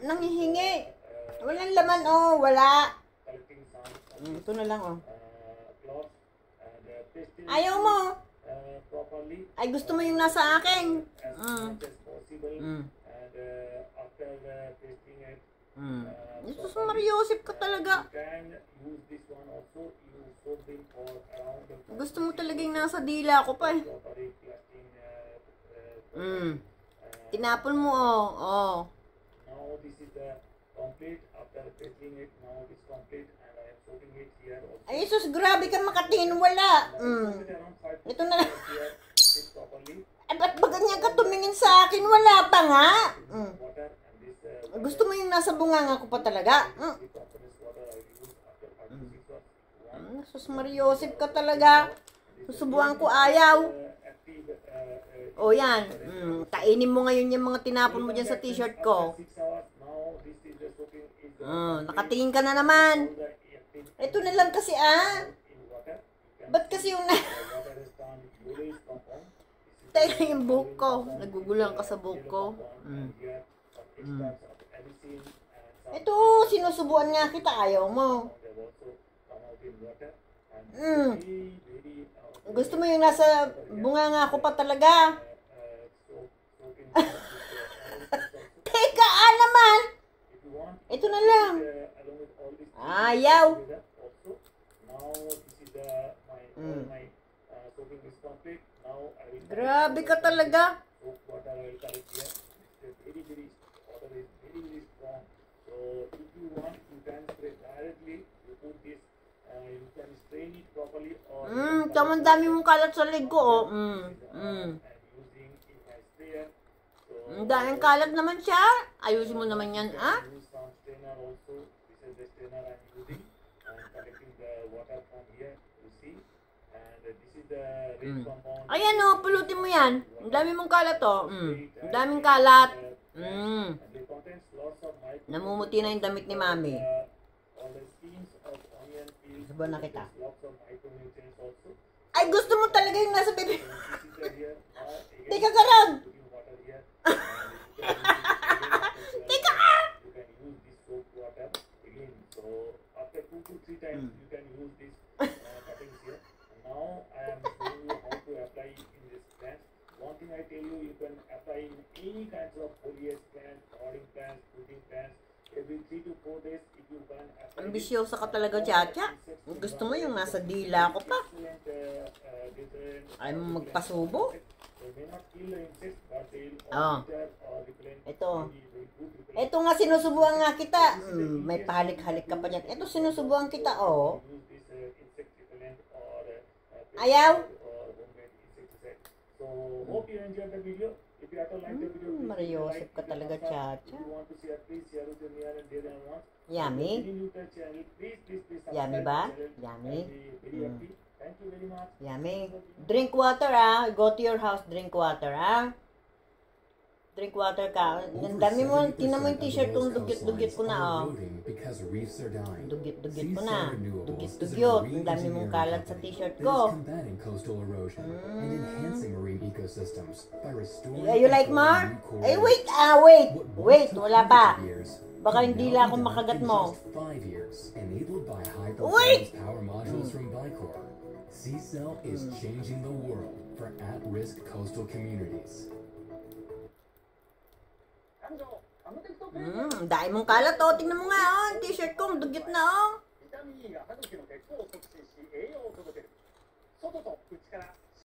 nanghihingi. Walang laman, oh. Wala. Ito na lang, oh. Ayaw mo. Ay, gusto mo yung nasa akin. Jesus Mariosip ka talaga. Gusto mo talaga yung nasa dila ko pa eh. Tinapon mo, oh. Oh. Ay, Jesus, grabe ka makatingin. Wala. Ito na lang. Ay, ba't ba ganyan ka tumingin sa akin? Wala pa nga. Gusto mo yung nasa bunganga ko pa talaga? Sus Mariosip ka talaga. Susubuan ko ayaw. O yan. Kainin mo ngayon yung mga tinapon mo dyan sa t-shirt ko. Nakatingin ka na naman. Ito na lang kasi Ba't kasi yung Teka yung buhok ko. Nagugulang ka sa buhok ko. Ito, sinusubuan nga kita. Ayaw mo. Gusto mo yung nasa bunganga ko pa talaga? Teka, naman. Ito na lang. Ayaw. Grabe ka talaga. Tamang dami mong kalat sa leg ko, oh. Ang daming kalat naman siya. Ayusin mo naman yan, Ayan, oh, pulutin mo yan. Ang dami mong kalat, oh. Ang daming kalat. Namumuti na yung damit ni Mami. Sabi na kita. Ay, gusto mo talaga yung nasa bebe. Teka ka rin. Teka ka. Ambisyosa ka talaga, Chacha. Gusto mo yung nasa dila ko pa. Ayaw mo magpasubo. Oh. Ito nga, sinusubuan nga kita. May pahalik-halik ka pa dyan. Ito, sinusubuan kita, oh. Ayaw. Mariosip ka talaga, Chacha. Yummy? Yummy ba? Yummy? Yummy. Drink water, Go to your house, drink water, Drink water ka. Ang dami mo, tinan mo yung t-shirt kong dugyot-dugyot ko na, oh. Dugyot-dugyot ko na. Dugyot-dugyot. Ang dami mong kalat sa t-shirt ko. You like more? Ay, wait, wait. Wala pa. Baka hindi lang ako makagat mo. Wait! C-Cell is changing the world for at-risk coastal communities. Dahil mong kalat, oh. Tingnan mo nga, oh. T-shirt ko, dugyot na, oh.